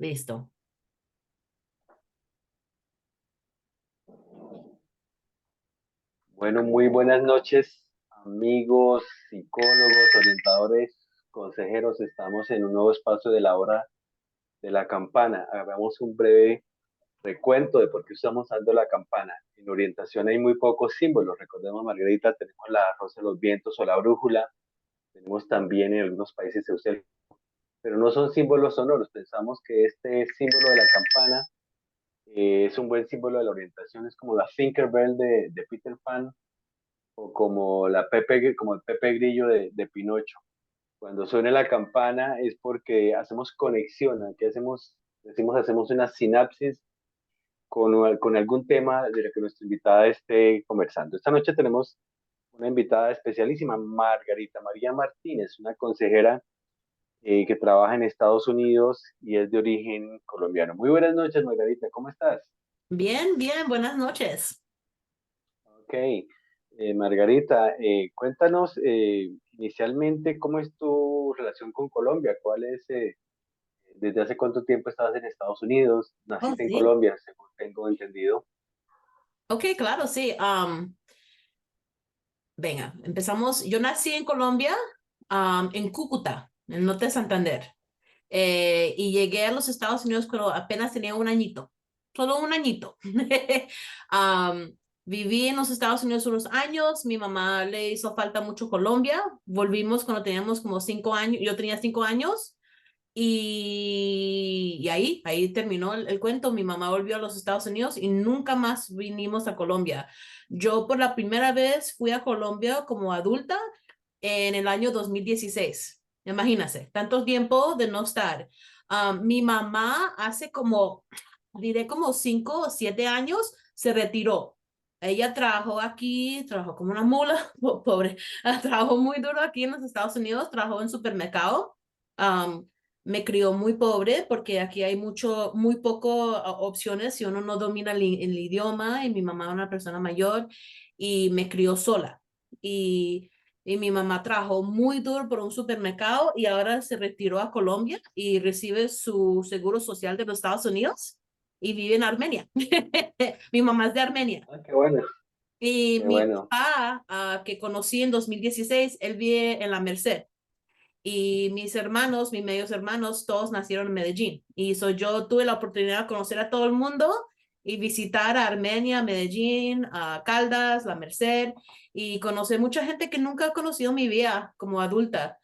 Listo. Bueno, muy buenas noches, amigos, psicólogos, orientadores, consejeros. Estamos en un nuevo espacio de la hora de la campana. Hagamos un breve recuento de por qué estamos dando la campana. En orientación hay muy pocos símbolos. Recordemos, Margarita, tenemos la rosa de los vientos o la brújula. Tenemos también en algunos países se usa, pero no son símbolos sonoros. Pensamos que este símbolo de la campana es un buen símbolo de la orientación. Es como la Tinkerbell de Peter Pan o como como el Pepe Grillo de Pinocho. Cuando suene la campana es porque hacemos conexión, aquí hacemos una sinapsis con algún tema de lo que nuestra invitada esté conversando. Esta noche tenemos una invitada especialísima, Margarita María Martínez, una consejera que trabaja en Estados Unidos y es de origen colombiano. Muy buenas noches, Margarita, ¿cómo estás? Bien, bien, buenas noches. Ok, Margarita, cuéntanos inicialmente cómo es tu relación con Colombia, desde hace cuánto tiempo estabas en Estados Unidos, Oh, naciste en sí. Colombia, según tengo entendido. Ok, claro, sí. Venga, empezamos. Yo nací en Colombia, en Cúcuta, en el norte de Santander. Y llegué a los Estados Unidos cuando apenas tenía un añito, solo un añito. Am, Viví en los Estados Unidos unos años, mi mamá le hizo falta mucho Colombia, volvimos cuando teníamos como 5 años, yo tenía 5 años. Y ahí terminó el cuento. Mi mamá volvió a los Estados Unidos y nunca más vinimos a Colombia. Yo por la primera vez fui a Colombia como adulta en el año 2016. Imagínate, tanto tiempo de no estar. Mi mamá hace como, diré como 5 o 7 años, se retiró. Ella trabajó aquí, trabajó como una mula, pobre, trabajó muy duro aquí en los Estados Unidos, trabajó en supermercado. Um, Me crió muy pobre porque aquí hay muy poco opciones si uno no domina el idioma, y mi mamá es una persona mayor y me crió sola. Y y mi mamá trabajó muy duro por un supermercado y ahora se retiró a Colombia y recibe su seguro social de los Estados Unidos y vive en Armenia. Mi mamá es de Armenia. Ah, qué bueno, Y qué mi bueno. papá, que conocí en 2016, él vive en la Merced. Y mis hermanos, mis medios hermanos, todos nacieron en Medellín. Y yo tuve la oportunidad de conocer a todo el mundo y visitar a Armenia, Medellín, a Caldas, La Merced, y conocer mucha gente que nunca he conocido en mi vida como adulta.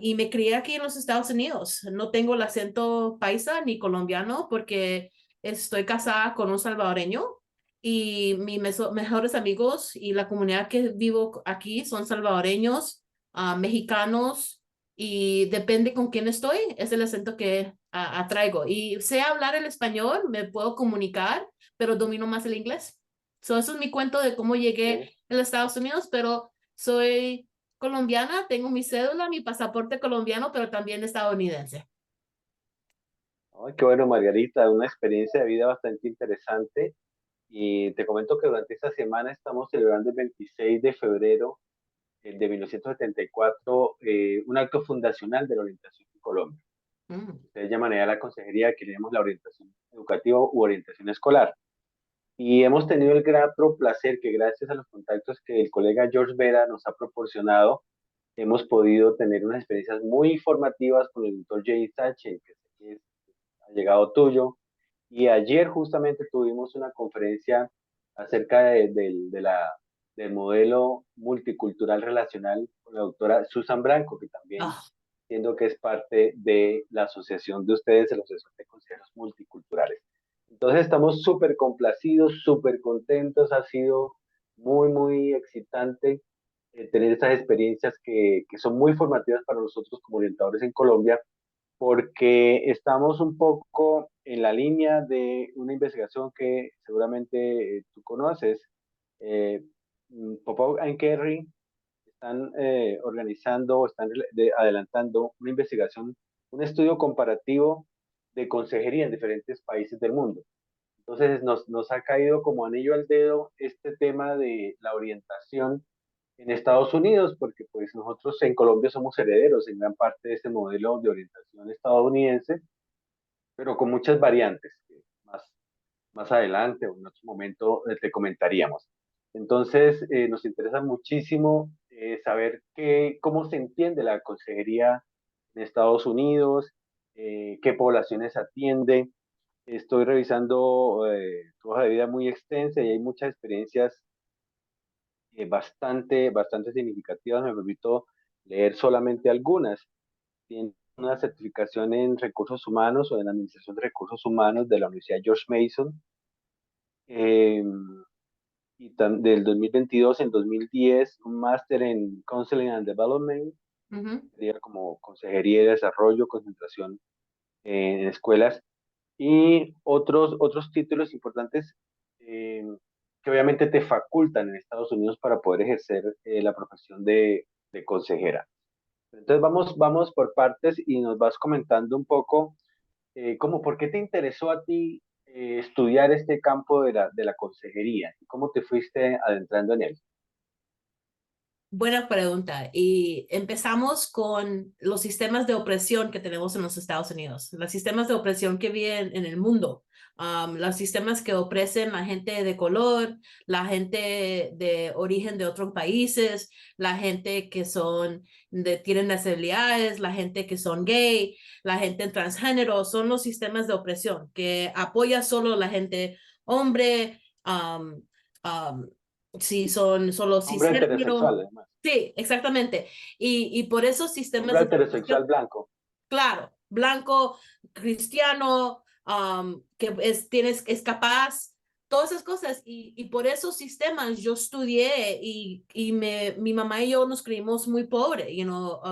Y me crié aquí en los Estados Unidos. No tengo el acento paisa ni colombiano porque estoy casada con un salvadoreño, y mis mejores amigos y la comunidad que vivo aquí son salvadoreños, mexicanos, y depende con quién estoy, es el acento que atraigo. Y sé hablar el español, me puedo comunicar, pero domino más el inglés. Eso es mi cuento de cómo llegué Ok. a los Estados Unidos, pero soy colombiana, tengo mi cédula, mi pasaporte colombiano, pero también estadounidense. Ay, qué bueno, Margarita, una experiencia de vida bastante interesante. Y te comento que durante esta semana estamos celebrando el 26 de febrero de 1974, un acto fundacional de la orientación en Colombia. Mm. Ustedes llaman allá a la consejería que le llamamos la orientación educativa u orientación escolar. Y hemos tenido el grato placer que gracias a los contactos que el colega George Vera nos ha proporcionado, hemos podido tener unas experiencias muy informativas con el doctor Jay Sache, que sé que es allegado tuyo. Y ayer justamente tuvimos una conferencia acerca del modelo multicultural relacional con la doctora Susan Branco, que también Ah, siendo que es parte de la asociación de ustedes, de la Asociación de Consejeros Multiculturales. Entonces estamos súper complacidos, súper contentos, ha sido muy excitante tener estas experiencias que son muy formativas para nosotros como orientadores en Colombia, porque estamos un poco en la línea de una investigación que seguramente tú conoces. Eh, Popov and Kerry están organizando, adelantando una investigación, un estudio comparativo de consejería en diferentes países del mundo. Entonces nos ha caído como anillo al dedo este tema de la orientación en Estados Unidos, porque pues nosotros en Colombia somos herederos en gran parte de este modelo de orientación estadounidense, pero con muchas variantes, que más adelante o en otro momento te comentaríamos. Entonces, nos interesa muchísimo saber cómo se entiende la consejería en Estados Unidos, qué poblaciones atiende. Estoy revisando tu hoja de vida muy extensa y hay muchas experiencias bastante significativas. Me permito leer solamente algunas. Tiene una certificación en recursos humanos o en administración de recursos humanos de la Universidad George Mason, eh, del 2022 en 2010 un máster en Counseling and Development, Ujú. sería como consejería de desarrollo, concentración en escuelas, y otros títulos importantes eh, que obviamente te facultan en Estados Unidos para poder ejercer la profesión de consejera. Entonces vamos por partes y nos vas comentando un poco cómo, por qué te interesó a ti estudiar este campo de la consejería y cómo te fuiste adentrando en él. Buena pregunta. Y empezamos con los sistemas de opresión que tenemos en los Estados Unidos, los sistemas de opresión que viven en el mundo, los sistemas que opresen la gente de color, la gente de origen de otros países, la gente que tienen nacionalidades, la gente que son gay, la gente transgénero, son los sistemas de opresión que apoya solo la gente hombre, si son solo Hombre heterosexual, cisgénero. además. Sí, exactamente. Y por esos sistemas Hombre de heterosexual educación, blanco. claro, blanco, cristiano, es capaz, todas esas cosas. Y por esos sistemas yo estudié mi mamá y yo nos creímos muy pobres,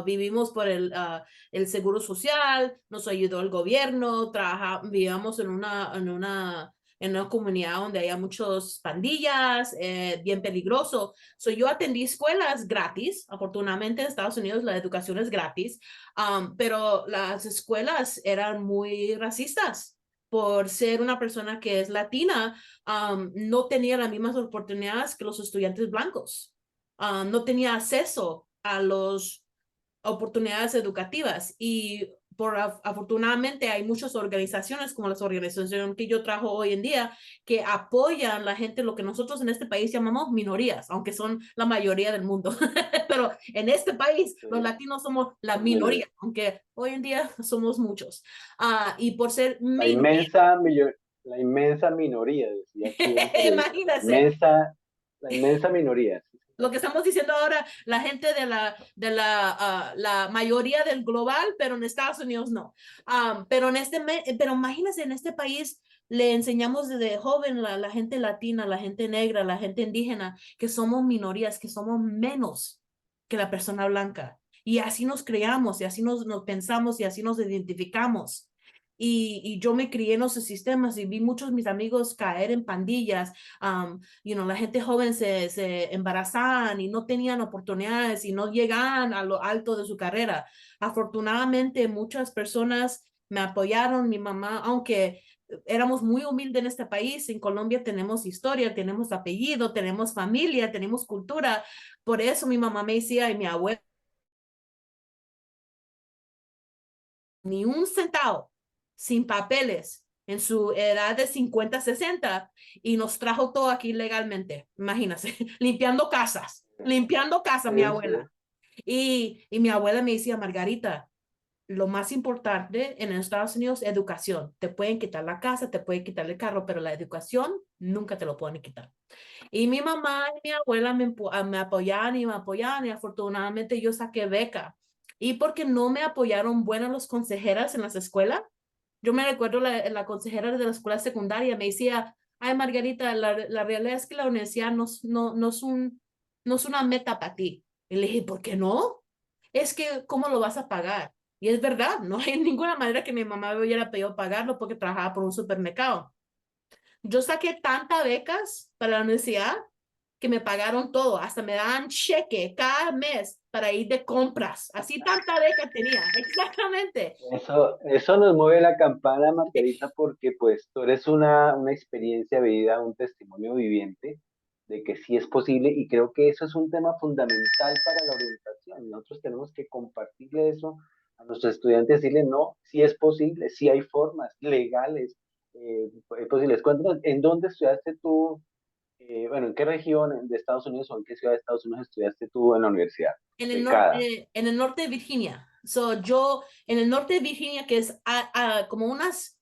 vivimos por el seguro social, nos ayudó el gobierno, vivíamos en una comunidad donde había muchas pandillas, bien peligroso. Yo atendí escuelas gratis, afortunadamente en Estados Unidos la educación es gratis. Pero las escuelas eran muy racistas. Por ser una persona que es latina, no tenía las mismas oportunidades que los estudiantes blancos. No tenía acceso a las oportunidades educativas y afortunadamente hay muchas organizaciones como las organizaciones que yo trabajo hoy en día que apoyan a la gente, lo que nosotros en este país llamamos minorías, aunque son la mayoría del mundo. Pero en este país los Sí, latinos somos la son minoría, menores. aunque hoy en día somos muchos. Y por ser La minoría, inmensa, la inmensa minoría, decía aquí un periodista, imagínense, la inmensa minoría. Sí, lo señor. que estamos diciendo ahora, la gente de la mayoría del global, pero en Estados Unidos no. Pero imagínense, en este país le enseñamos desde joven la gente latina, la gente negra, la gente indígena, que somos minorías, que somos menos que la persona blanca. Y así nos creamos, y así nos pensamos, y así nos identificamos. Y yo me crié en esos sistemas y vi muchos de mis amigos caer en pandillas. La gente joven se embarazaban y no tenían oportunidades y no llegaban a lo alto de su carrera. Afortunadamente, muchas personas me apoyaron, mi mamá, aunque éramos muy humildes en este país, en Colombia tenemos historia, tenemos apellido, tenemos familia, tenemos cultura. Por eso mi mamá me decía y mi abuela, ni un centavo, sin papeles, en su edad de 50 60 y nos trajo todo aquí legalmente, imagínate, limpiando casas, mi Sí, sí. abuela. Y mi abuela me decía, Margarita, lo más importante en Estados Unidos es educación. Te pueden quitar la casa, te pueden quitar el carro, pero la educación nunca te lo pueden quitar. Y mi mamá y mi abuela me apoyaban y afortunadamente yo saqué beca. Y porque no me apoyaron buenas las consejeras en las escuelas, yo me recuerdo la consejera de la escuela secundaria me decía, ay Margarita, la realidad es que la universidad no es una meta para ti. Y le dije, ¿por qué no? Es que, ¿cómo lo vas a pagar? Y es verdad, no hay ninguna manera que mi mamá me hubiera pedido pagarlo porque trabajaba por un supermercado. Yo saqué tantas becas para la universidad que me pagaron todo, hasta me daban cheque cada mes para ir de compras. Así tanta beca tenía, exactamente. Eso nos mueve la campana, Margarita, porque pues tú eres una experiencia vivida, un testimonio viviente de que sí es posible y creo que eso es un tema fundamental para la orientación. Nosotros tenemos que compartirle eso a nuestros estudiantes decirles no, si es posible, si hay formas legales posibles. ¿En dónde estudiaste tú? Bueno, ¿en qué región de Estados Unidos o en qué ciudad de Estados Unidos estudiaste tú en la universidad? Becada. En el norte de Virginia. So, yo, en el norte de Virginia, que es como unas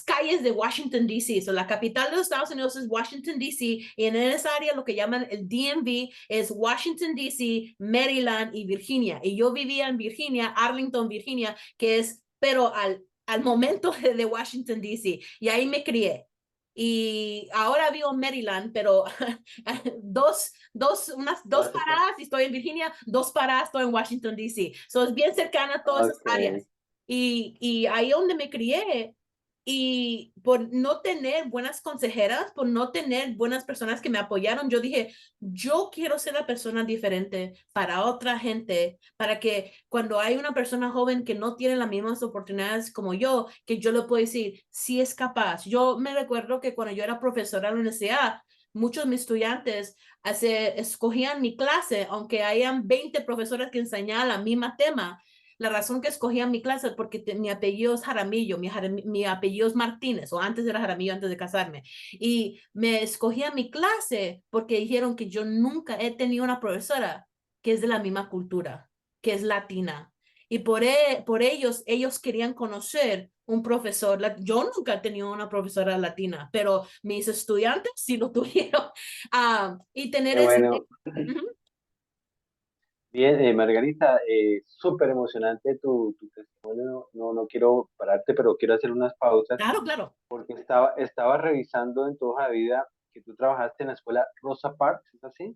calles de Washington, D.C. So, la capital de los Estados Unidos es Washington, D.C. Y en esa área lo que llaman el DMV es Washington, D.C., Maryland y Virginia. Y yo vivía en Virginia, Arlington, Virginia, que es, pero al momento de Washington, D.C. Y ahí me crié. Y ahora vivo en Maryland, pero dos paradas y estoy en Virginia, dos paradas estoy en Washington, D.C. So es bien cercana a todas esas Ok. áreas. Y ahí donde me crié, y por no tener buenas consejeras, por no tener buenas personas que me apoyaron, yo dije, yo quiero ser la persona diferente para otra gente, para que cuando hay una persona joven que no tiene las mismas oportunidades como yo, que yo le puedo decir, sí es capaz. Yo me recuerdo que cuando yo era profesora en la universidad, muchos de mis estudiantes escogían mi clase, aunque hayan 20 profesores que enseñaban la misma tema. La razón que escogían mi clase es porque mi apellido es Jaramillo, mi apellido es Martínez, o antes era Jaramillo antes de casarme. Y me escogían mi clase porque dijeron que yo nunca he tenido una profesora que es de la misma cultura, que es latina. Y por ellos querían conocer un profesor. Yo nunca he tenido una profesora latina, pero mis estudiantes sí lo tuvieron. Y tener Qué ese... bueno. Ujú. Bien, Margarita, súper emocionante tu testimonio. No, no quiero pararte, pero quiero hacer unas pausas Claro, claro. porque estaba revisando en tu hoja de vida que tú trabajaste en la escuela Rosa Parks, ¿es así?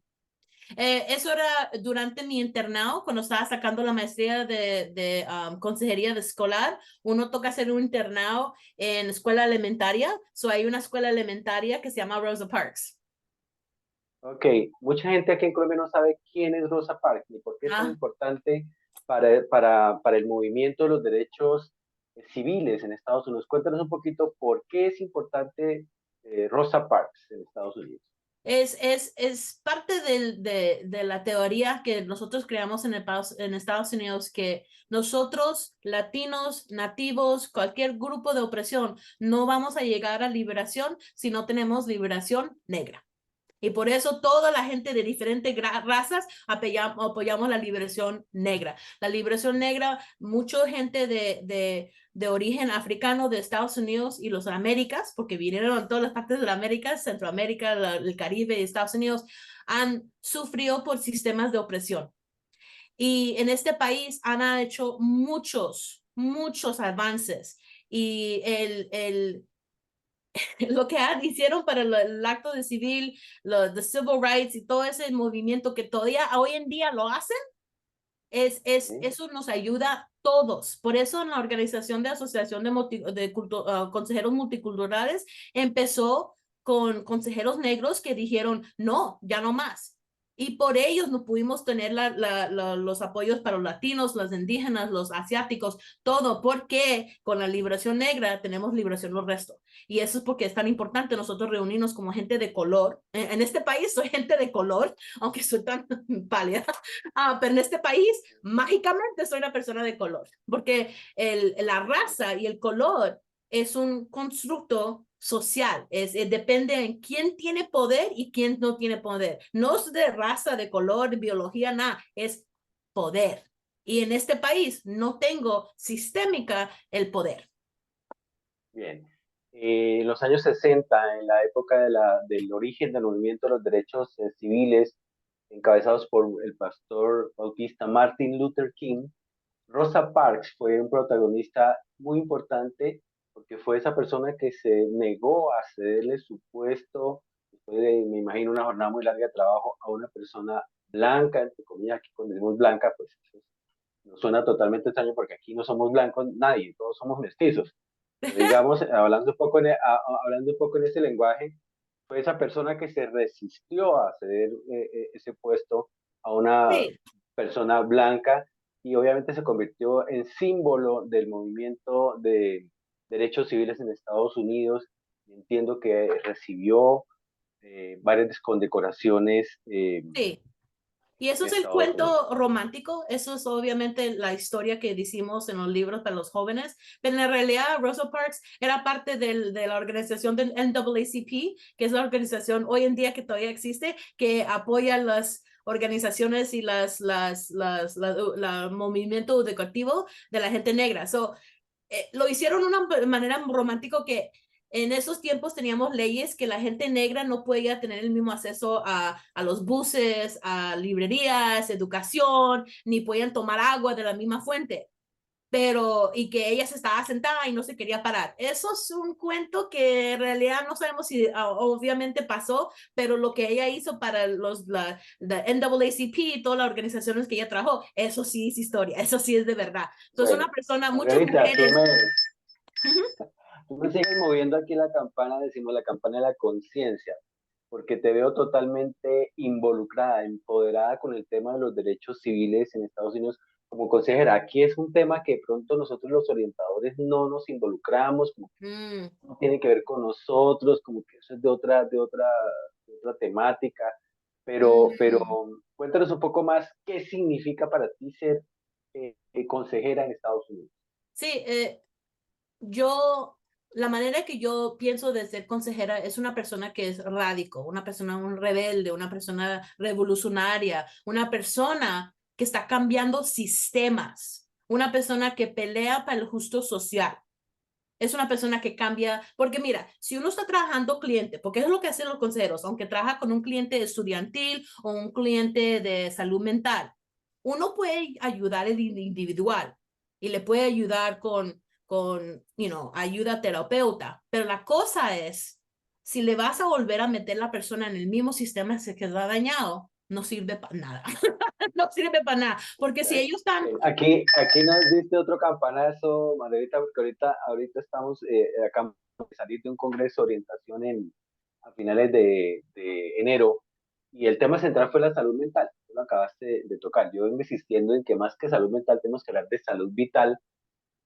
Eso era durante mi internado, cuando estaba sacando la maestría de consejería de escolar. Uno toca hacer un internado en escuela elementaria. So hay una escuela elementaria que se llama Rosa Parks. Ok, mucha gente aquí en Colombia no sabe quién es Rosa Parks ni por qué es tan Ah, importante para el movimiento de los derechos civiles en Estados Unidos. Cuéntanos un poquito por qué es importante Rosa Parks en Estados Unidos. es parte de la teoría que nosotros creamos en Estados Unidos, que nosotros, latinos, nativos, cualquier grupo de opresión, no vamos a llegar a liberación si no tenemos liberación negra. Y por eso toda la gente de diferentes razas apoyamos la liberación negra. La liberación negra, mucha gente de origen africano de Estados Unidos y los Américas, porque vinieron en todas las partes de la América, Centroamérica, el Caribe y Estados Unidos, han sufrido por sistemas de opresión. Y en este país han hecho muchos avances. Y lo que hicieron para el acto de civil, the civil rights y todo ese movimiento que todavía hoy en día lo hacen, ¿Sí? eso nos ayuda a todos. Por eso en la organización de Asociación Consejeros Multiculturales empezó con consejeros negros que dijeron, no, ya no más. Y por ellos no pudimos tener los apoyos para los latinos, los indígenas, los asiáticos, todo, porque con la liberación negra tenemos liberación los restos. Y eso es porque es tan importante nosotros reunirnos como gente de color. En este país soy gente de color, aunque soy tan pálida. Pero en este país, mágicamente soy una persona de color, porque la raza y el color es un constructo social, depende en quién tiene poder y quién no tiene poder. No es de raza, de color, de biología, nada, es poder. Y en este país no tengo sistémica el poder. Bien. En los años 60, en la época del origen del movimiento de los derechos civiles, encabezados por el pastor bautista Martin Luther King, Rosa Parks fue un protagonista muy importante porque fue esa persona que se negó a cederle su puesto, después de, me imagino, una jornada muy larga de trabajo a una persona blanca, entre comillas, aquí cuando decimos blanca, pues eso nos suena totalmente extraño porque aquí no somos blancos nadie, todos somos mestizos. Pero digamos, hablando un poco en ese lenguaje, fue esa persona que se resistió a ceder ese puesto a una Sí, persona blanca y obviamente se convirtió en símbolo del movimiento de derechos civiles en Estados Unidos. Entiendo que recibió varias condecoraciones sí. Y eso en es el Estados Unidos. cuento romántico, eso es obviamente la historia que decimos en los libros para los jóvenes, pero en realidad Rosa Parks era parte de la organización del NAACP, que es la organización hoy en día que todavía existe, que apoya las organizaciones y la movimiento educativo de la gente negra. So, lo hicieron de una manera romántica que en esos tiempos teníamos leyes que la gente negra no podía tener el mismo acceso a los buses, a librerías, educación, ni podían tomar agua de la misma fuente. Pero, y que ella se estaba sentada y no se quería parar. Eso es un cuento que en realidad no sabemos si obviamente pasó, pero lo que ella hizo para la NAACP y todas las organizaciones que ella trabajó, eso sí es historia, eso sí es de verdad. Entonces, Bueno, una persona, muchas Margarita, mujeres. tú me sigues moviendo aquí la campana, decimos la campana de la conciencia, porque te veo totalmente involucrada, empoderada con el tema de los derechos civiles en Estados Unidos como consejera. Aquí es un tema que de pronto nosotros los orientadores no nos involucramos, como que Mm, no tiene que ver con nosotros, como que eso es de otra temática, pero mm. cuéntanos un poco más qué significa para ti ser consejera en Estados Unidos. Sí, yo, la manera que yo pienso de ser consejera es una persona que es radical, una persona, un rebelde, una persona revolucionaria, una persona que está cambiando sistemas, una persona que pelea para el justo social. Es una persona que cambia, porque mira, si uno está trabajando cliente, porque es lo que hacen los consejeros, aunque trabaja con un cliente estudiantil o un cliente de salud mental, uno puede ayudar al individual y le puede ayudar ayuda terapeuta, pero la cosa es, si le vas a volver a meter la persona en el mismo sistema que queda dañado, no sirve para nada, no sirve para nada, porque si ellos están. Aquí nos diste otro campanazo, Margarita, porque ahorita estamos acá de salir de un congreso de orientación a finales de enero y el tema central fue la salud mental. Tú lo acabaste de tocar. Yo vengo insistiendo en que más que salud mental tenemos que hablar de salud vital,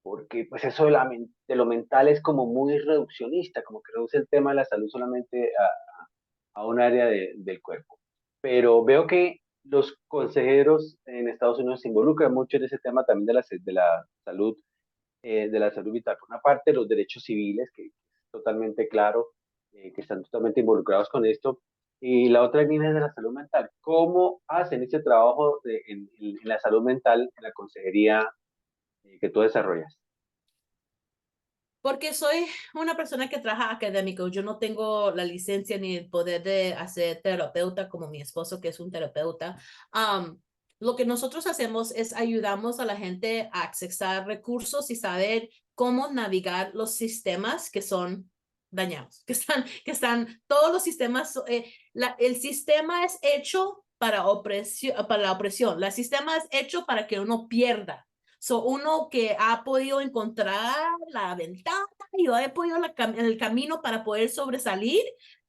porque pues eso de lo mental es como muy reduccionista, como que reduce el tema de la salud solamente a un área del cuerpo. Pero veo que los consejeros en Estados Unidos se involucran mucho en ese tema también de la salud vital. Por una parte, los derechos civiles, que es totalmente claro, que están totalmente involucrados con esto. Y la otra línea es de la salud mental. ¿Cómo hacen ese trabajo en la salud mental en la consejería que tú desarrollas? Porque soy una persona que trabaja académico, yo no tengo la licencia ni el poder de hacer terapeuta como mi esposo, que es un terapeuta. Um, lo que nosotros hacemos es ayudamos a la gente a accesar recursos y saber cómo navegar los sistemas que son dañados, todos los sistemas, el sistema es hecho para la opresión, el sistema es hecho para que uno pierda. So, uno que ha podido encontrar la ventana y ha podido en el camino para poder sobresalir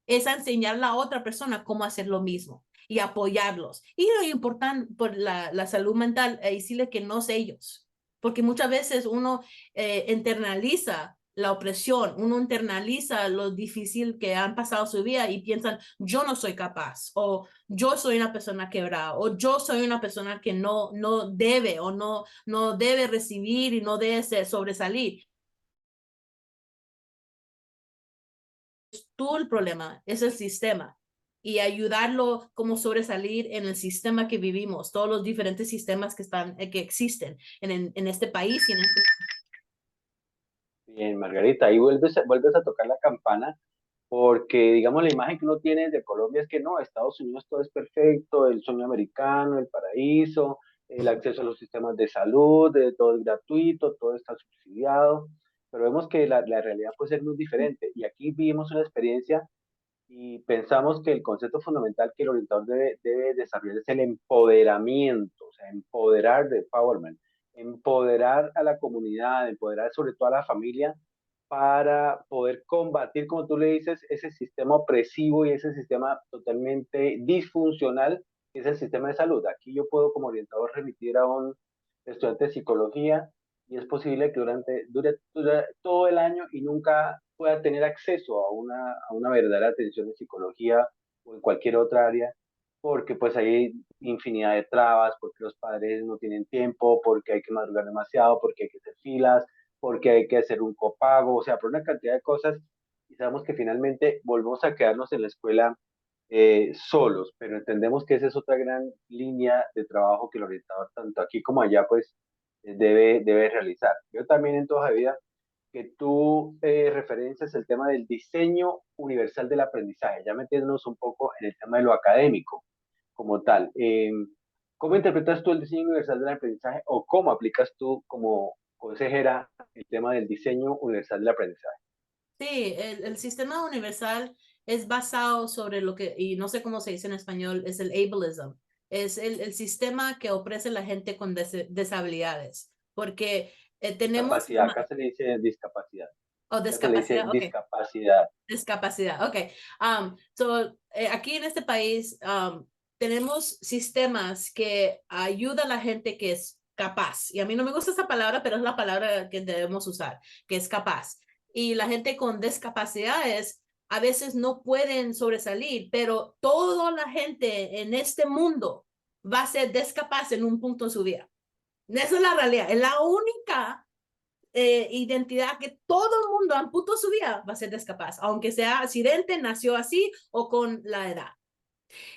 es a enseñar a la otra persona cómo hacer lo mismo y apoyarlos. Y lo importante por la salud mental, decirle que no es ellos, porque muchas veces uno internaliza la opresión, uno internaliza lo difícil que han pasado su vida y piensan, yo no soy capaz, o yo soy una persona quebrada, o yo soy una persona que no debe o no debe recibir y no debe sobresalir. Tú el problema, es el sistema. Y ayudarlo como sobresalir en el sistema que vivimos, todos los diferentes sistemas que existen en este país y en este. Bien, Margarita, ahí vuelves a tocar la campana porque, digamos, la imagen que uno tiene de Colombia es que no, Estados Unidos todo es perfecto, el sueño americano, el paraíso, el acceso a los sistemas de salud, todo es gratuito, todo está subsidiado, pero vemos que la realidad puede ser muy diferente. Y aquí vivimos una experiencia y pensamos que el concepto fundamental que el orientador debe desarrollar es el empoderamiento, o sea, empoderar de empowerment, empoderar a la comunidad, empoderar sobre todo a la familia para poder combatir, como tú le dices, ese sistema opresivo y ese sistema totalmente disfuncional que es el sistema de salud. Aquí yo puedo como orientador remitir a un estudiante de psicología y es posible que dure todo el año y nunca pueda tener acceso a una verdadera atención en psicología o en cualquier otra área porque pues hay infinidad de trabas, porque los padres no tienen tiempo, porque hay que madrugar demasiado, porque hay que hacer filas, porque hay que hacer un copago, o sea, por una cantidad de cosas, y sabemos que finalmente volvemos a quedarnos en la escuela solos, pero entendemos que esa es otra gran línea de trabajo que el orientador, tanto aquí como allá, pues debe realizar. Yo también en toda la vida que tú referencias el tema del diseño universal del aprendizaje, ya metiéndonos un poco en el tema de lo académico como tal. ¿Cómo interpretas tú el diseño universal del aprendizaje o cómo aplicas tú como consejera el tema del diseño universal del aprendizaje? Sí, el sistema universal es basado sobre lo que, y no sé cómo se dice en español, es el ableism. Es el sistema que ofrece la gente con deshabilidades. Porque tenemos, Discapacidad, acá se le dice discapacidad, o acá se le dice discapacidad, ok, discapacidad. discapacidad, ok. Aquí en este país tenemos sistemas que ayudan a la gente que es capaz. Y a mí no me gusta esa palabra, pero es la palabra que debemos usar, que es capaz. Y la gente con discapacidades a veces no pueden sobresalir, pero toda la gente en este mundo va a ser discapaz en un punto de su vida. Esa es la realidad. Es la única identidad que todo el mundo en puto su vida va a ser descapaz, aunque sea accidente, nació así o con la edad.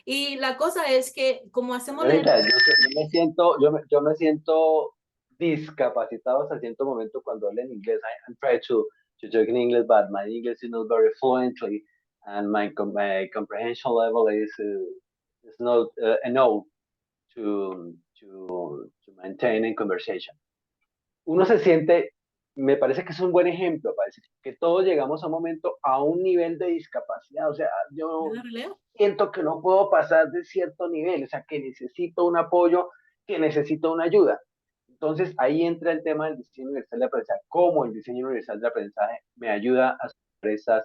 Y la cosa es que como hacemos la... Señorita, yo me siento discapacitado hasta cierto momento cuando hablo en inglés. I'm trying to talk in English, but my English is not very fluently, and my comprehension level is not enough to maintain in conversation. Uno se siente, me parece que es un buen ejemplo para decir que todos llegamos a un momento a un nivel de discapacidad. O sea, yo siento que no puedo pasar de cierto nivel, o sea, que necesito un apoyo, que necesito una ayuda. Entonces ahí entra el tema del diseño universal de aprendizaje, cómo el diseño universal de aprendizaje me ayuda a superar esas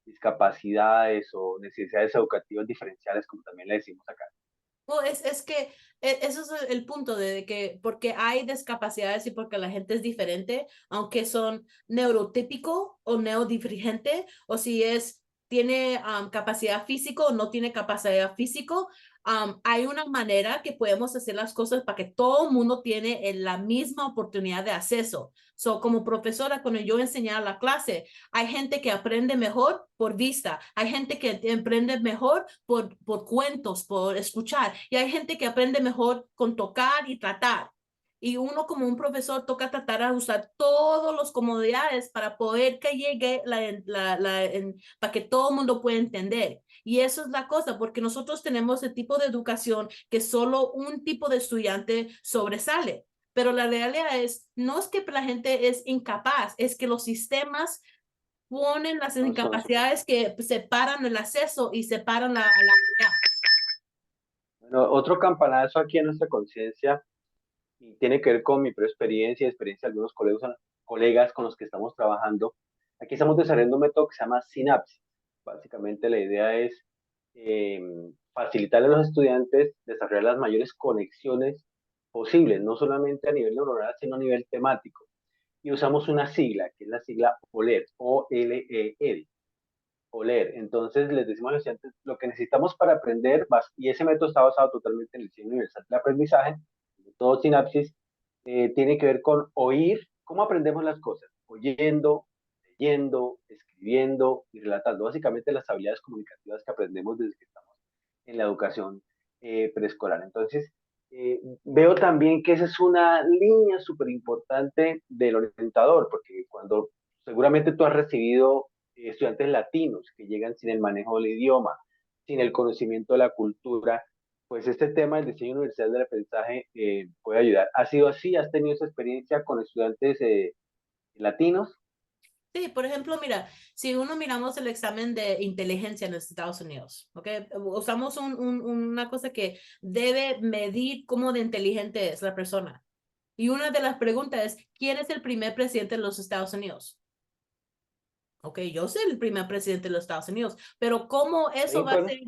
discapacidades o necesidades educativas diferenciales, como también le decimos acá. Es que eso es el punto de que porque hay discapacidades y porque la gente es diferente, aunque son neurotípico o neurodivergente, o si es, tiene capacidad físico o no tiene capacidad físico, hay una manera que podemos hacer las cosas para que todo el mundo tiene la misma oportunidad de acceso. So, como profesora, cuando yo enseñaba la clase, hay gente que aprende mejor por vista, hay gente que aprende mejor por cuentos, por escuchar, y hay gente que aprende mejor con tocar y tratar. Y uno como un profesor toca tratar de usar todas las comodidades para poder que llegue para que todo el mundo pueda entender. Y eso es la cosa, porque nosotros tenemos el tipo de educación que solo un tipo de estudiante sobresale. Pero la realidad es, no es que la gente es incapaz, es que los sistemas ponen las No son incapacidades que separan el acceso y separan la... Bueno, otro campanazo aquí en nuestra conciencia y tiene que ver con mi propia experiencia y experiencia de algunos colegas con los que estamos trabajando. Aquí estamos desarrollando un método que se llama Sinapsis. Básicamente la idea es eh, facilitarle a los estudiantes desarrollar las mayores conexiones posibles, no solamente a nivel neuronal, sino a nivel temático. Y usamos una sigla, que es la sigla OLER, O-L-E-R, OLER. Entonces les decimos a los estudiantes lo que necesitamos para aprender, y ese método está basado totalmente en el diseño universal del aprendizaje, todo sinapsis, tiene que ver con oír, cómo aprendemos las cosas, oyendo, leyendo, escribiendo y relatando, básicamente las habilidades comunicativas que aprendemos desde que estamos en la educación preescolar. Entonces, veo también que esa es una línea súper importante del orientador, porque cuando seguramente tú has recibido estudiantes latinos que llegan sin el manejo del idioma, sin el conocimiento de la cultura, pues este tema del diseño universal del aprendizaje puede ayudar. ¿Ha sido así? ¿Has tenido esa experiencia con estudiantes latinos? Sí, por ejemplo, mira, si uno miramos el examen de inteligencia en los Estados Unidos, ¿ok? Usamos una cosa que debe medir cómo de inteligente es la persona. Y una de las preguntas es, ¿quién es el primer presidente de los Estados Unidos? Ok, yo soy el primer presidente de los Estados Unidos, pero ¿cómo eso Sí, va a claro. ser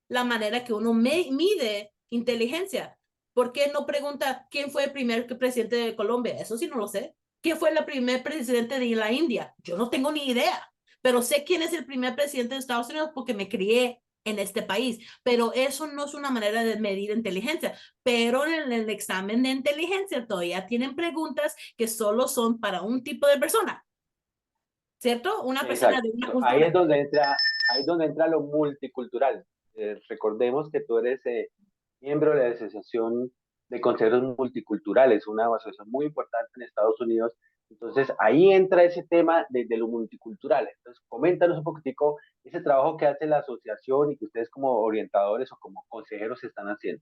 la manera que uno mide inteligencia? ¿Por qué no pregunta quién fue el primer presidente de Colombia? Eso sí no lo sé. ¿Quién fue el primer presidente de la India? Yo no tengo ni idea, pero sé quién es el primer presidente de Estados Unidos porque me crié. en este país, pero eso no es una manera de medir inteligencia, pero en el examen de inteligencia todavía tienen preguntas que solo son para un tipo de persona, ¿cierto? Una persona de una Exacto. cultura. Ahí es donde entra lo multicultural. Recordemos que tú eres miembro de la Asociación de Consejeros Multiculturales, una asociación muy importante en Estados Unidos. Entonces, ahí entra ese tema de lo multicultural. Entonces, coméntanos un poquitico ese trabajo que hace la asociación y que ustedes como orientadores o como consejeros están haciendo.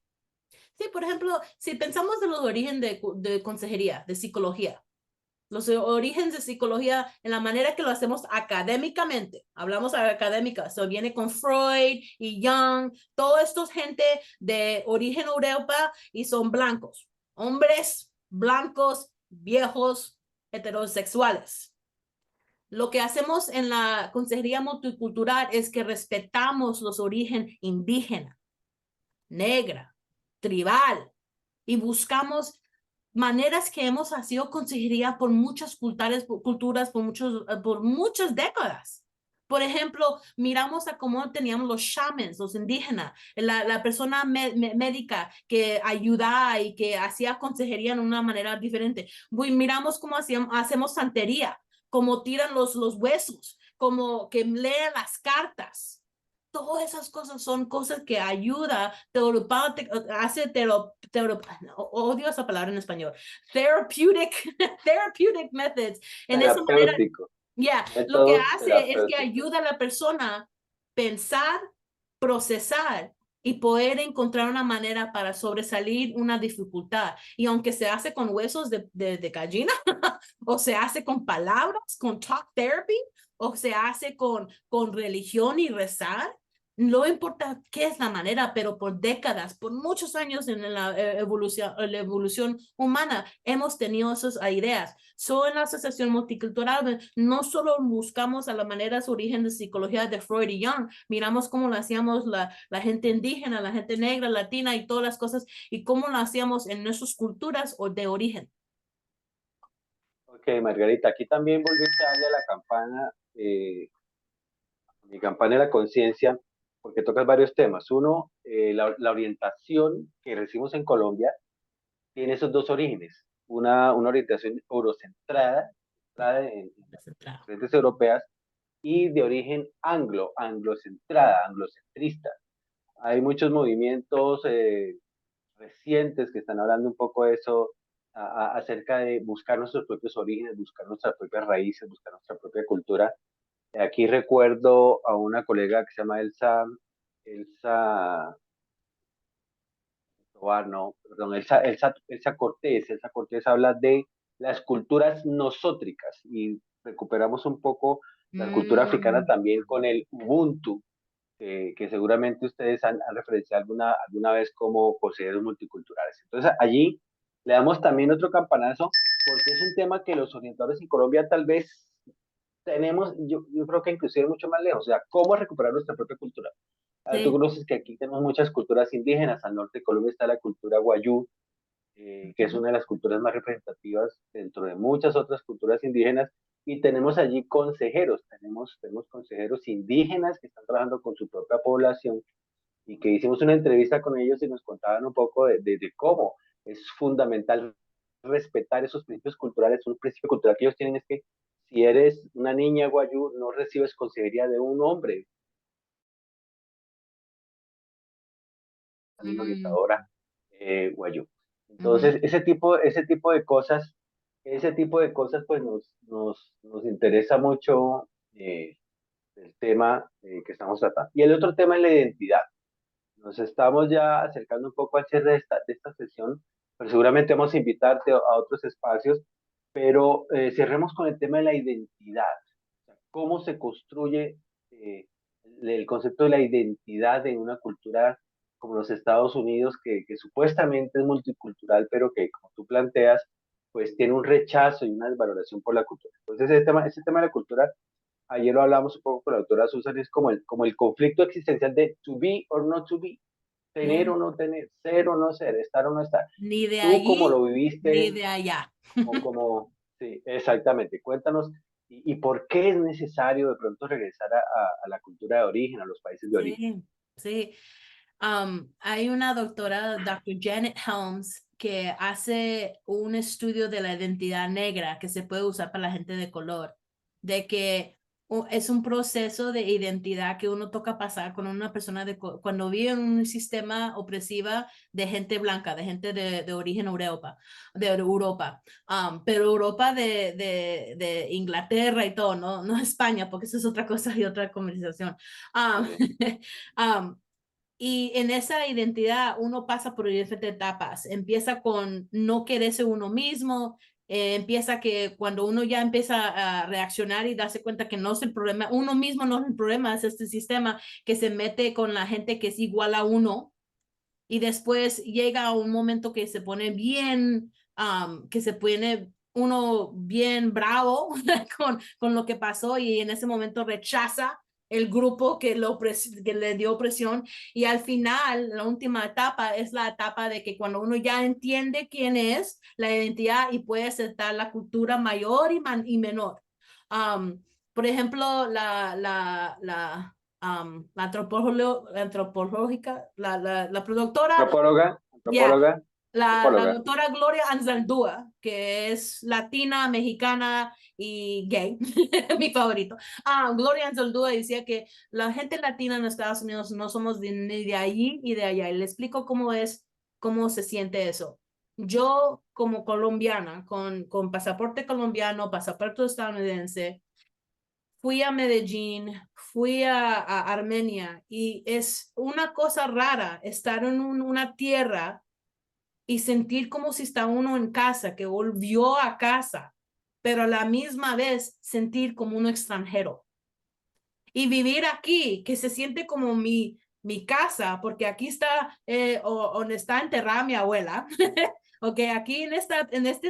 Sí, por ejemplo, si pensamos de los orígenes de consejería, de psicología, los orígenes de psicología en la manera que lo hacemos académicamente. Hablamos académica, eso viene con Freud y Jung, todo esto es gente de origen Europa y son blancos, hombres blancos, viejos, heterosexuales. Lo que hacemos en la consejería multicultural es que respetamos los orígenes indígena, negra, tribal, y buscamos maneras que hemos sido consejería por muchas culturas por muchas décadas. Por ejemplo, miramos a cómo teníamos los shamans, los indígenas, la persona médica que ayudaba y que hacía consejería en una manera diferente. Miramos cómo hacemos santería, cómo tiran los huesos, como que leen las cartas. Todas esas cosas son cosas que ayuda, hace odio esa palabra en español, therapeutic, therapeutic methods. En esa manera, Terapéutico, ya, lo que métodos hace es que terapéuticos. ayuda a la persona a pensar, procesar y poder encontrar una manera para sobresalir una dificultad. Y aunque se hace con huesos de gallina, o se hace con palabras, con talk therapy, o se hace con religión y rezar, no importa qué es la manera, pero por décadas, por muchos años en la evolución humana, hemos tenido esas ideas. En la Asociación Multicultural no solo buscamos a las maneras origen de psicología de Freud y Jung, miramos cómo lo hacíamos la gente indígena, la gente negra, latina y todas las cosas, y cómo lo hacíamos en nuestras culturas o de origen. Ok, Margarita, aquí también volviste a darle a la campana, mi campana de la conciencia, porque tocas varios temas. Uno, la orientación que recibimos en Colombia tiene esos dos orígenes. Una orientación eurocentrada, centrada en las corrientes europeas, y de origen anglocentrada, anglocentrista. Hay muchos movimientos recientes que están hablando un poco de eso, acerca de buscar nuestros propios orígenes, buscar nuestras propias raíces, buscar nuestra propia cultura. Aquí recuerdo a una colega que se llama no, perdón, Elsa Cortés habla de las culturas nosótricas y recuperamos un poco la cultura africana Mm, también con el Ubuntu, que seguramente ustedes han referenciado alguna vez como consejeros multiculturales. Entonces allí le damos también otro campanazo porque es un tema que los orientadores en Colombia tal vez tenemos, yo creo que inclusive mucho más lejos, o sea, cómo recuperar nuestra propia cultura. Tú sí. conoces que aquí tenemos muchas culturas indígenas, al norte de Colombia está la cultura guayú, que es una de las culturas más representativas dentro de muchas otras culturas indígenas, y tenemos allí consejeros, tenemos consejeros indígenas que están trabajando con su propia población y que hicimos una entrevista con ellos y nos contaban un poco de cómo es fundamental respetar esos principios culturales. Un principio cultural que ellos tienen es que si eres una niña guayú, no recibes consejería de un hombre, también Mm, orientadora guayú. ujú, Entonces, ese tipo de cosas pues nos interesa mucho el tema que estamos tratando. Y el otro tema es la identidad. Nos estamos ya acercando un poco al cierre de esta sesión, pero seguramente vamos a invitarte a otros espacios, pero cerremos con el tema de la identidad. O sea, cómo se construye eh, el concepto de la identidad en una cultura como los Estados Unidos, que supuestamente es multicultural, pero que, como tú planteas, pues tiene un rechazo y una desvaloración por la cultura. Entonces, ese tema de la cultura, ayer lo hablamos un poco con la doctora Susan, es como el conflicto existencial de to be or not to be, yeah. tener o no tener, ser o no ser, estar o no estar. Ni de Tú como allí lo ni viviste, de allá. sí, exactamente, cuéntanos, y por qué es necesario de pronto regresar a la cultura de origen, a los países de origen. Sí. Sí. Hay una doctora, Dr. Janet Helms, que hace un estudio de la identidad negra que se puede usar para la gente de color, de que es un proceso de identidad que uno toca pasar con una persona cuando vive en un sistema opresiva de gente blanca, de gente de origen Europa, de Europa. Pero Europa de Inglaterra y todo, no, no España, porque eso es otra cosa y otra conversación. Um, Sí. um, y en esa identidad uno pasa por diferentes etapas. Empieza con no quererse uno mismo, empieza que cuando uno ya empieza a reaccionar y darse cuenta que no es el problema, uno mismo no es el problema, es este sistema que se mete con la gente que es igual a uno y después llega a un momento que se pone bien, que se pone uno bien bravo con lo que pasó y en ese momento rechaza el grupo que le dio presión y al final, la última etapa es la etapa de que cuando uno ya entiende quién es la identidad y puede aceptar la cultura mayor y menor. Um, por ejemplo, la antropológica, la productora, Antropóloga, ya, antropóloga, la antropóloga. doctora Gloria Anzaldúa, que es latina, mexicana y gay, mi favorito. Gloria Anzaldúa decía que la gente latina en Estados Unidos no somos ni de allí y de allá. Y le explico cómo es, cómo se siente eso. Yo, como colombiana, con pasaporte colombiano, pasaporte estadounidense, fui a Medellín, fui a Armenia y es una cosa rara estar en una tierra y sentir como si está uno en casa, que volvió a casa, pero a la misma vez sentir como un extranjero. Y vivir aquí, que se siente como mi casa, porque aquí está donde está enterrada mi abuela, ok, aquí en esta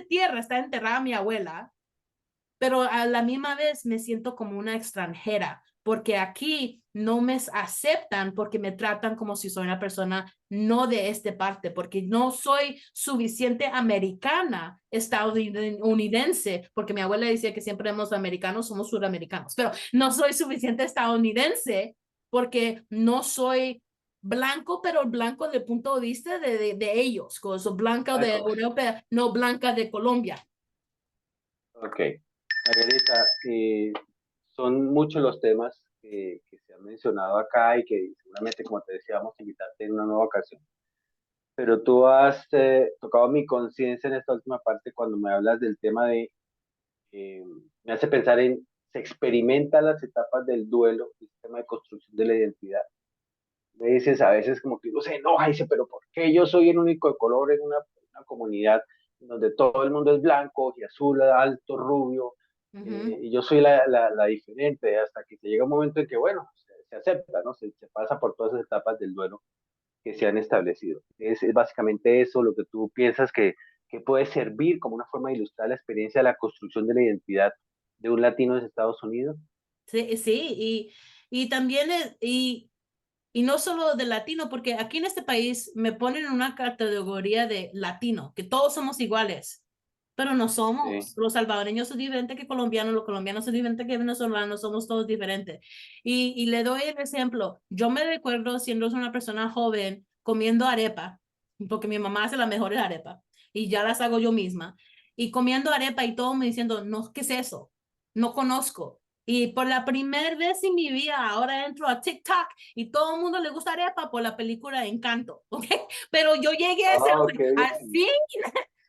tierra está enterrada mi abuela, pero a la misma vez me siento como una extranjera, porque aquí no me aceptan porque me tratan como si soy una persona no de esta parte, porque no soy suficiente americana estadounidense, porque mi abuela decía que siempre somos americanos, somos suramericanos, pero no soy suficiente estadounidense porque no soy blanco, pero blanco del punto de vista de ellos, como blanca de Marcos. Europa, no blanca de Colombia. Ok. Margarita, son muchos los temas que se han mencionado acá y que seguramente, como te decía, vamos a invitarte en una nueva ocasión. Pero tú has tocado mi conciencia en esta última parte cuando me hablas del tema de, eh, me hace pensar en, se experimentan las etapas del duelo, el tema de construcción de la identidad. Me dices a veces como que uno se enoja y dice, pero ¿por qué yo soy el único de color en una comunidad donde todo el mundo es blanco y azul, alto, rubio, Uh -huh. y yo soy la diferente, hasta que se llega un momento en que, bueno, se acepta, ¿no? Se pasa por todas esas etapas del duelo que se han establecido. Es básicamente eso lo que tú piensas que puede servir como una forma de ilustrar la experiencia de la construcción de la identidad de un latino de Estados Unidos. Sí, sí, y también, y no solo de latino, porque aquí en este país me ponen en una categoría de latino, que todos somos iguales, pero no Sí, somos. Los salvadoreños son diferentes que colombianos, los colombianos son diferentes que venezolanos, somos todos diferentes. Y le doy el ejemplo, yo me recuerdo siendo una persona joven comiendo arepa, porque mi mamá hace las mejores arepas, y ya las hago yo misma, y comiendo arepa y todo me diciendo, no, ¿qué es eso? No conozco. Y por la primera vez en mi vida, ahora entro a TikTok y todo el mundo le gusta arepa por la película de Encanto, ¿ok? Pero yo llegué a ese, oh, qué al bien. fin,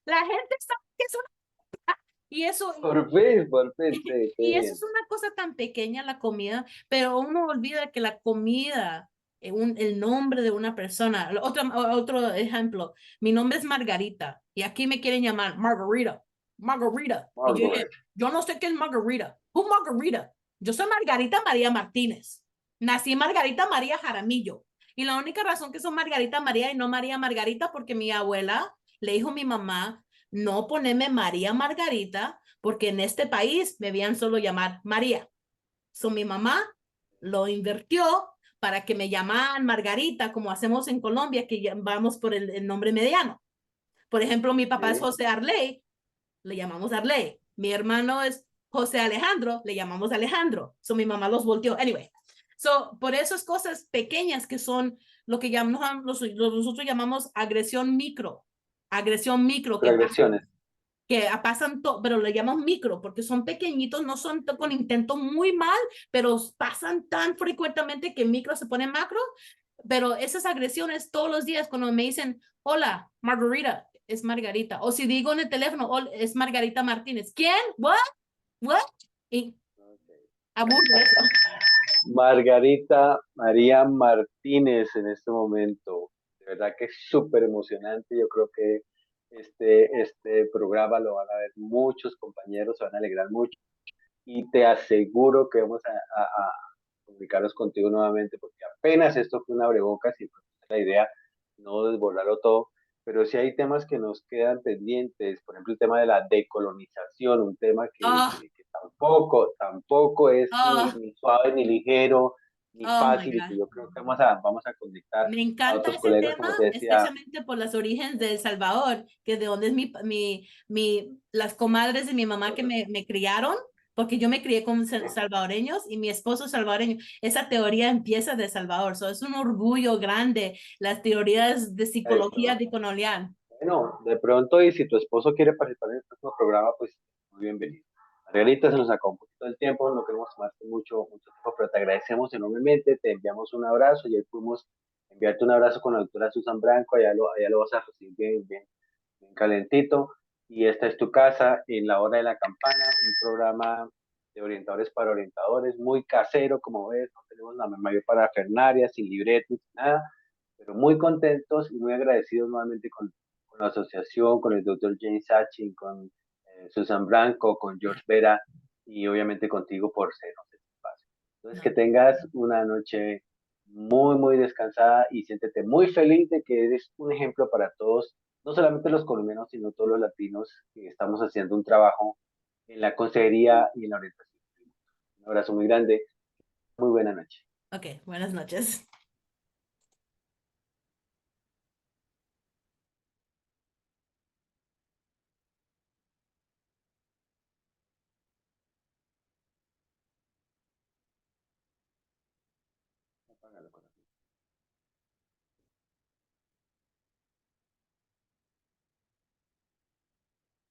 la gente sabe que es una, y eso, Por fin, sí, qué y eso es bien. una cosa tan pequeña la comida, pero uno olvida que la comida, el nombre de una persona, otro ejemplo, mi nombre es Margarita y aquí me quieren llamar Margarita, Margarita, y Margaret. yo no sé qué es Margarita, ¿who Margarita? Yo soy Margarita María Martínez, nací Margarita María Jaramillo, y la única razón que soy Margarita María y no María Margarita porque mi abuela le dijo a mi mamá, no poneme María Margarita porque en este país me veían solo llamar María. So, mi mamá lo invirtió para que me llamaran Margarita, como hacemos en Colombia, que vamos por el nombre mediano. Por ejemplo, mi papá es Sí, José Arley, le llamamos Arley. Mi hermano es José Alejandro, le llamamos Alejandro. So, mi mamá los volteó. Anyway, Por esas cosas pequeñas que son lo que llamamos, nosotros llamamos agresión micro, Microagresiones. que pasan, pero le llamamos micro porque son pequeñitos, no son con intento muy mal, pero pasan tan frecuentemente que micro se pone macro, pero esas agresiones todos los días cuando me dicen, hola, Margarita, es Margarita, o si digo en el teléfono, "Hola, es Margarita Martínez, ¿quién? What? What? Y aburre eso. Margarita María Martínez en este momento. De verdad que es súper emocionante. Yo creo que este programa lo van a ver muchos compañeros, se van a alegrar mucho y te aseguro que vamos a comunicarnos contigo nuevamente porque apenas esto fue una abrebocas y pues, la idea no desbordarlo todo, pero sí hay temas que nos quedan pendientes, por ejemplo el tema de la decolonización, un tema Oh, que tampoco es oh, ni suave ni ligero ni oh my fácil y que God. yo creo que vamos a conectar Me a encanta otros ese colegas, tema, como te decía. especialmente por los orígenes de El Salvador, que de donde es las comadres de mi mamá que me criaron, porque yo me crié con salvadoreños y mi esposo es salvadoreño. Esa teoría empieza de Salvador, es un orgullo grande, las teorías de psicología Eso. decolonial. Bueno, de pronto, y si tu esposo quiere participar en el próximo programa, pues muy bienvenido. Margarita, se nos acabó un poquito el tiempo, no queremos tomarte mucho tiempo, pero te agradecemos enormemente, te enviamos un abrazo y ahí pudimos enviarte un abrazo con la doctora Susan Branco, allá lo vas a recibir bien calentito. Y esta es tu casa en la hora de la campana, un programa de orientadores para orientadores, muy casero, como ves, no tenemos la mayor parafernaria, sin libretos, nada, pero muy contentos y muy agradecidos nuevamente con la asociación, con el doctor James Sachin, con Susan Blanco, con George Vera y obviamente contigo por ser este espacio. Entonces, que No, tengas una noche muy descansada y siéntete muy feliz de que eres un ejemplo para todos, no solamente los colombianos, sino todos los latinos que estamos haciendo un trabajo en la consejería y en la orientación. Un abrazo muy grande, muy buena noche. ok, buenas noches. Apágalo, corazón.